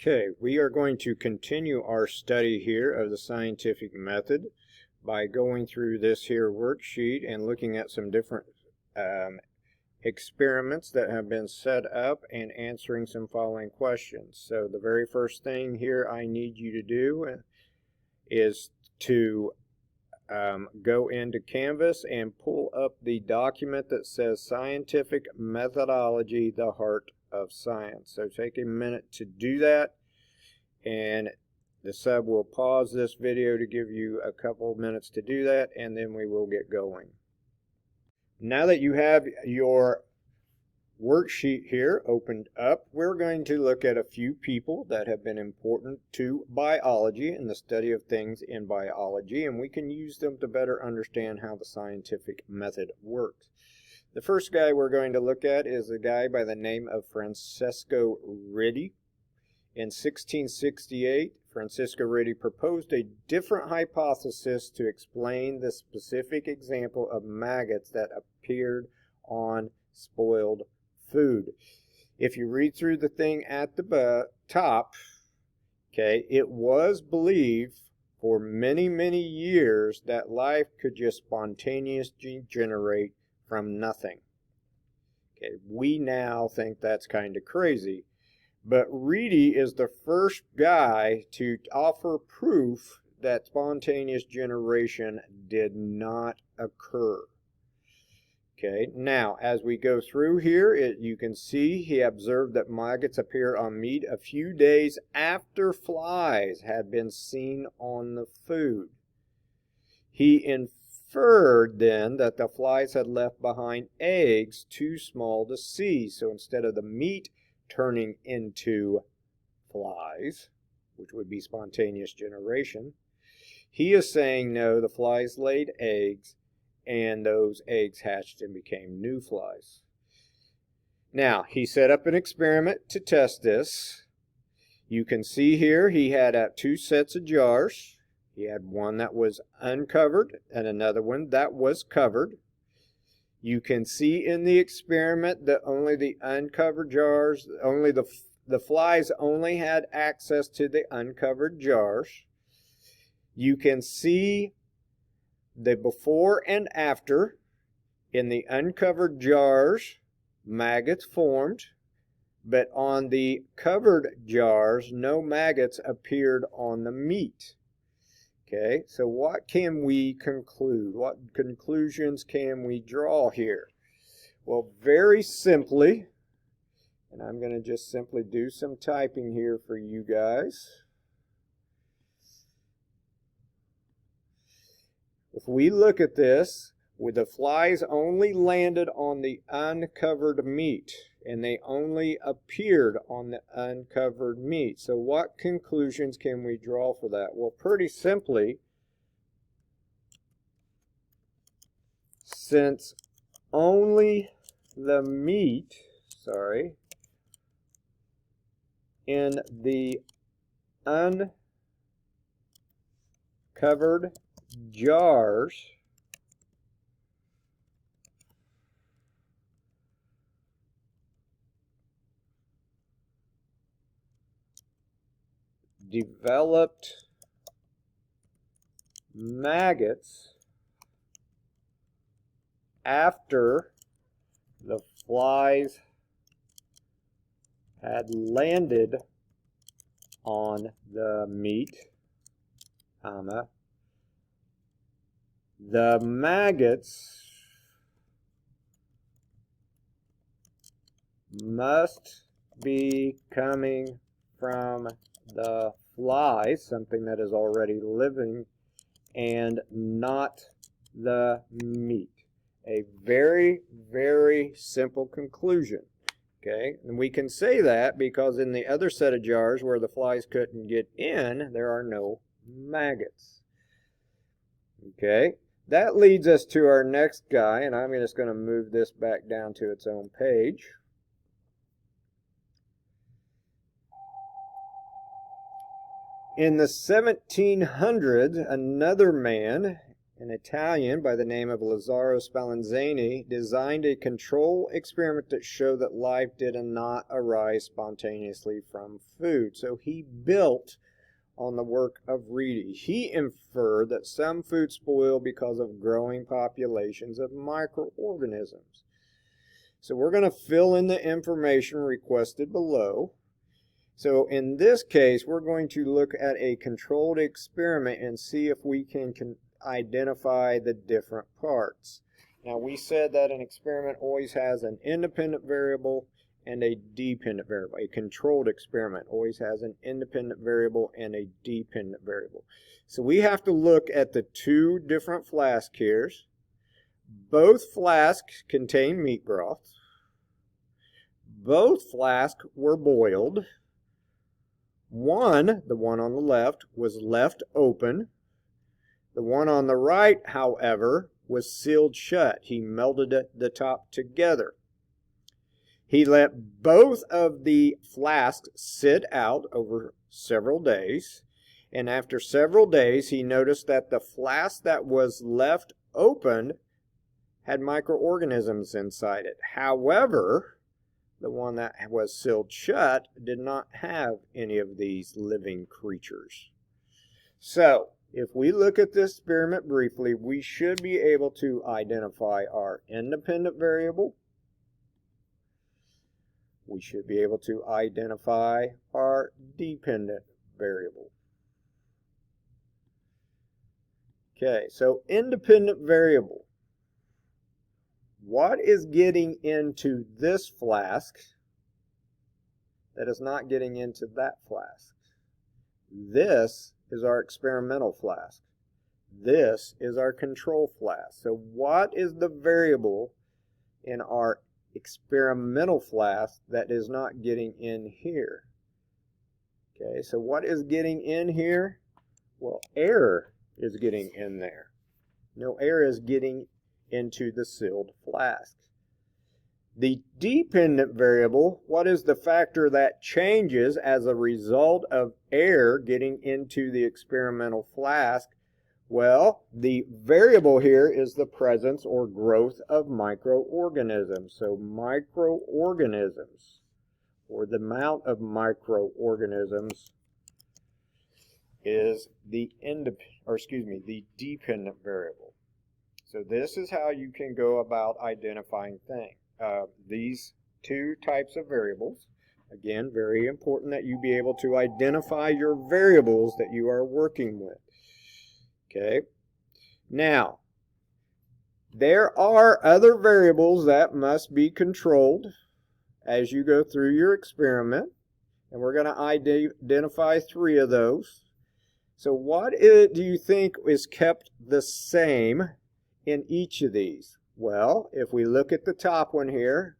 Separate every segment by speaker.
Speaker 1: Okay, we are going to continue our study here of the scientific method by going through this here worksheet and looking at some different experiments that have been set up and answering some following questions. So the very first thing here I need you to do is to go into Canvas and pull up the document that says Scientific Methodology, the Heart of Science. So take a minute to do that, and the sub will pause this video to give you a couple minutes to do that, and then we will get going. Now that you have your worksheet here opened up, we're going to look at a few people that have been important to biology and the study of things in biology, and we can use them to better understand how the scientific method works. The first guy we're going to look at is a guy by the name of Francisco Redi. In 1668, Francisco Redi proposed a different hypothesis to explain the specific example of maggots that appeared on spoiled food. If you read through the thing at the top, okay, it was believed for many, many years that life could just spontaneously generate from nothing. Okay, we now think that's kind of crazy, but Redi is the first guy to offer proof that spontaneous generation did not occur. Okay, now as we go through here, you can see he observed that maggots appear on meat a few days after flies had been seen on the food. He inferred then that the flies had left behind eggs too small to see. So instead of the meat turning into flies, which would be spontaneous generation, he is saying no, the flies laid eggs, and those eggs hatched and became new flies. Now, he set up an experiment to test this. You can see here he had two sets of jars. He had one that was uncovered and another one that was covered. You can see in the experiment that only the uncovered jars, only the flies only had access to the uncovered jars. You can see the before and after. In the uncovered jars, maggots formed, but on the covered jars, no maggots appeared on the meat. Okay, so what can we conclude? What conclusions can we draw here? Well, very simply, and I'm going to just simply do some typing here for you guys. If we look at this, with the flies only landed on the uncovered meat, and they only appeared on the uncovered meat. So what conclusions can we draw for that? Well, pretty simply, since only the meat, in the uncovered jars developed maggots after the flies had landed on the meat, the maggots must be coming from the flies, something that is already living, and not the meat. A very, very simple conclusion. Okay, and we can say that because in the other set of jars where the flies couldn't get in, there are no maggots. Okay, that leads us to our next guy, and I'm just going to move this back down to its own page. In the 1700s, another man an Italian by the name of Lazzaro Spallanzani, designed a control experiment that showed that life did not arise spontaneously from food. So he built on the work of Reedy. He inferred that some food spoil because of growing populations of microorganisms. So we're going to fill in the information requested below. So in this case, we're going to look at a controlled experiment and see if we can identify the different parts. Now, we said that an experiment always has an independent variable and a dependent variable. A controlled experiment always has an independent variable and a dependent variable. So we have to look at the two different flasks here. Both flasks contain meat broth. Both flasks were boiled. One, the one on the left, was left open. The one on the right, however, was sealed shut. He melded the top together. He let both of the flasks sit out over several days, and after several days, he noticed that the flask that was left open had microorganisms inside it. However, the one that was sealed shut did not have any of these living creatures. So, if we look at this experiment briefly, we should be able to identify our independent variable. We should be able to identify our dependent variable. Okay, so independent variable. What is getting into this flask that is not getting into that flask? This is our experimental flask. This is our control flask. So what is the variable in our experimental flask that is not getting in here? Okay, so what is getting in here? Well, air is getting in there. No air is getting into the sealed flask. The dependent variable, what is the factor that changes as a result of air getting into the experimental flask? Well, the variable here is the presence or growth of microorganisms. So microorganisms, or the amount of microorganisms, is the dependent variable. So this is how you can go about identifying these two types of variables. Again, very important that you be able to identify your variables that you are working with. Okay. Now, there are other variables that must be controlled as you go through your experiment, and we're going to identify 3 of those. So what do you think is kept the same in each of these? Well, if we look at the top one here,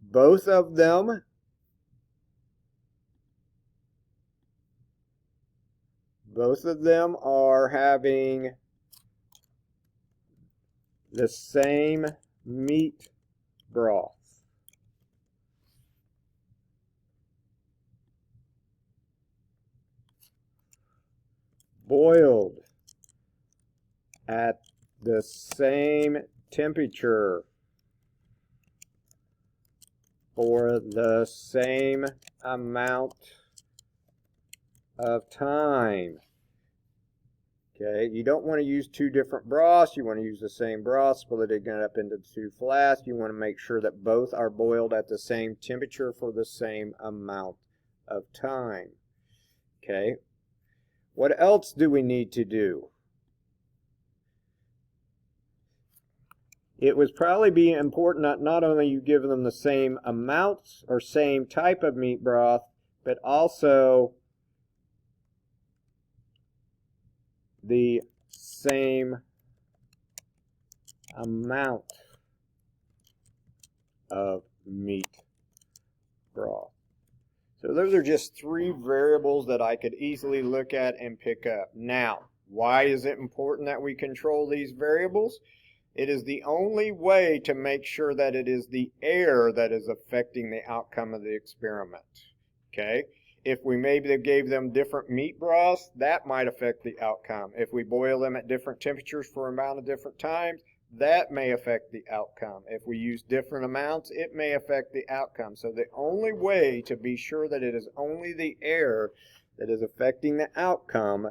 Speaker 1: both of them are having the same meat broth. Boiled at the same temperature for the same amount of time. Okay, you don't want to use 2 different broths. You want to use the same broth, split it up into 2 flasks. You want to make sure that both are boiled at the same temperature for the same amount of time. Okay, what else do we need to do? It would probably be important that not only you give them the same amounts or same type of meat broth, but also the same amount of meat broth. So those are just 3 variables that I could easily look at and pick up. Now, why is it important that we control these variables? It is the only way to make sure that it is the air that is affecting the outcome of the experiment. Okay? If we maybe gave them different meat broths, that might affect the outcome. If we boil them at different temperatures for an amount of different times, that may affect the outcome. If we use different amounts, it may affect the outcome. So the only way to be sure that it is only the air that is affecting the outcome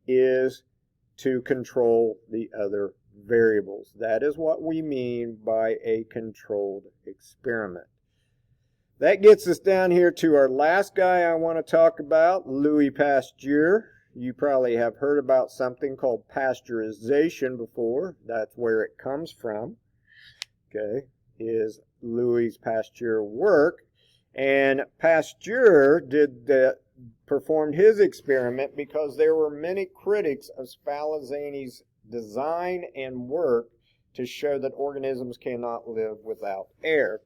Speaker 1: is to control the other variables. That is what we mean by a controlled experiment. That gets us down here to our last guy I want to talk about, Louis Pasteur. You probably have heard about something called pasteurization before. That's where it comes from. Okay, is Louis Pasteur work. And Pasteur performed his experiment because there were many critics of Spallanzani's design and work to show that organisms cannot live without air.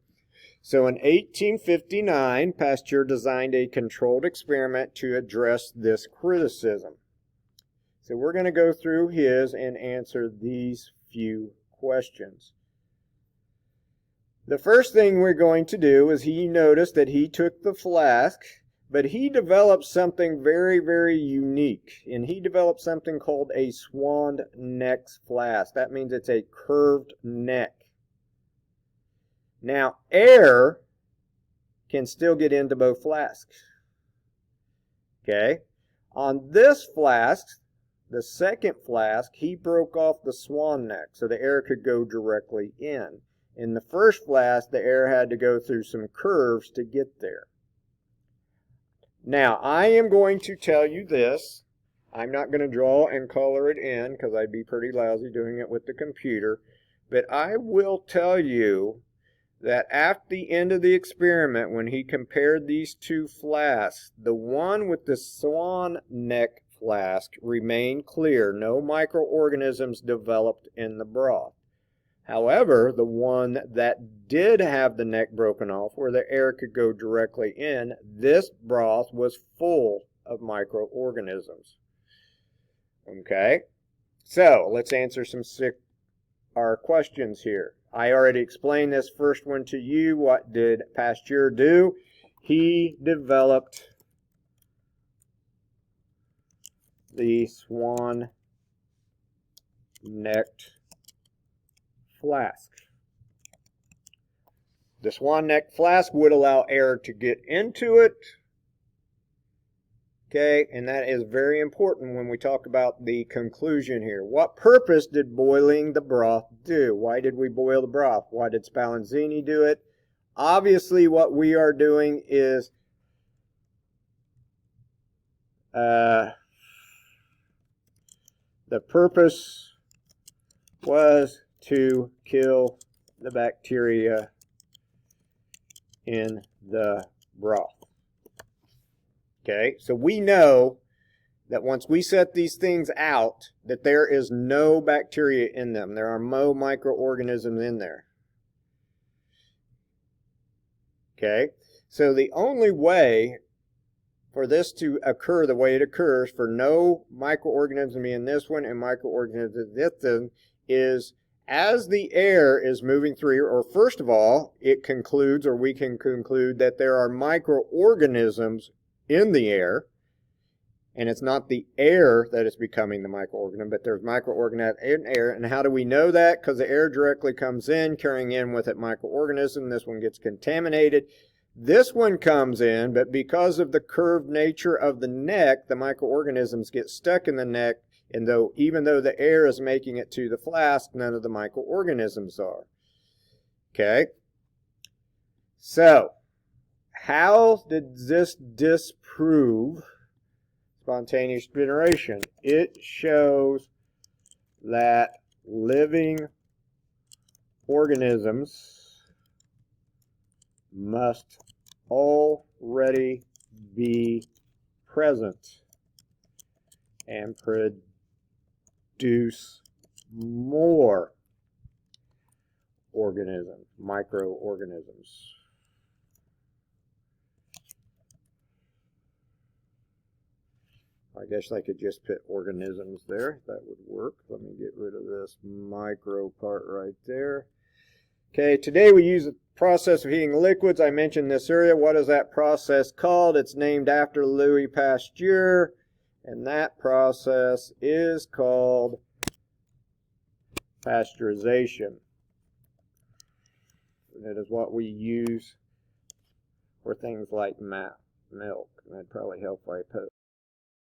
Speaker 1: So in 1859, Pasteur designed a controlled experiment to address this criticism. So we're going to go through his and answer these few questions. The first thing we're going to do is he noticed that he took the flask, but he developed something very, very unique. And he developed something called a swan neck flask. That means it's a curved neck. Now, air can still get into both flasks. Okay? On this flask, the second flask, he broke off the swan neck so the air could go directly in. In the first flask, the air had to go through some curves to get there. Now, I am going to tell you this. I'm not going to draw and color it in because I'd be pretty lousy doing it with the computer. But I will tell you that at the end of the experiment, when he compared these two flasks, the one with the swan neck flask remained clear. No microorganisms developed in the broth. However, the one that did have the neck broken off, where the air could go directly in, this broth was full of microorganisms. Okay? So, let's answer our questions here. I already explained this first one to you. What did Pasteur do? He developed the swan-necked flask. The swan-necked flask would allow air to get into it. Okay, and that is very important when we talk about the conclusion here. What purpose did boiling the broth do? Why did we boil the broth? Why did Spallanzani do it? Obviously, what we are doing is the purpose was to kill the bacteria in the broth. Okay, so we know that once we set these things out, that there is no bacteria in them. There are no microorganisms in there. Okay, so the only way for this to occur the way it occurs, for no microorganism to be in this one and microorganisms in this one, is as the air is moving through, or first of all, it concludes, or we can conclude that there are microorganisms in the air, and it's not the air that is becoming the microorganism, but there's microorganisms in air. And how do we know that? Because the air directly comes in, carrying in with it microorganism. This one gets contaminated. This one comes in, but because of the curved nature of the neck, the microorganisms get stuck in the neck, and even though the air is making it to the flask, none of the microorganisms are. Okay? So, how did this disprove spontaneous generation? It shows that living organisms must already be present and produce more organisms, microorganisms. I guess I could just put organisms there. That would work. Let me get rid of this micro part right there. Okay, today we use the process of heating liquids. I mentioned this earlier. What is that process called? It's named after Louis Pasteur, and that process is called pasteurization. That is what we use for things like milk. And that'd probably help if I put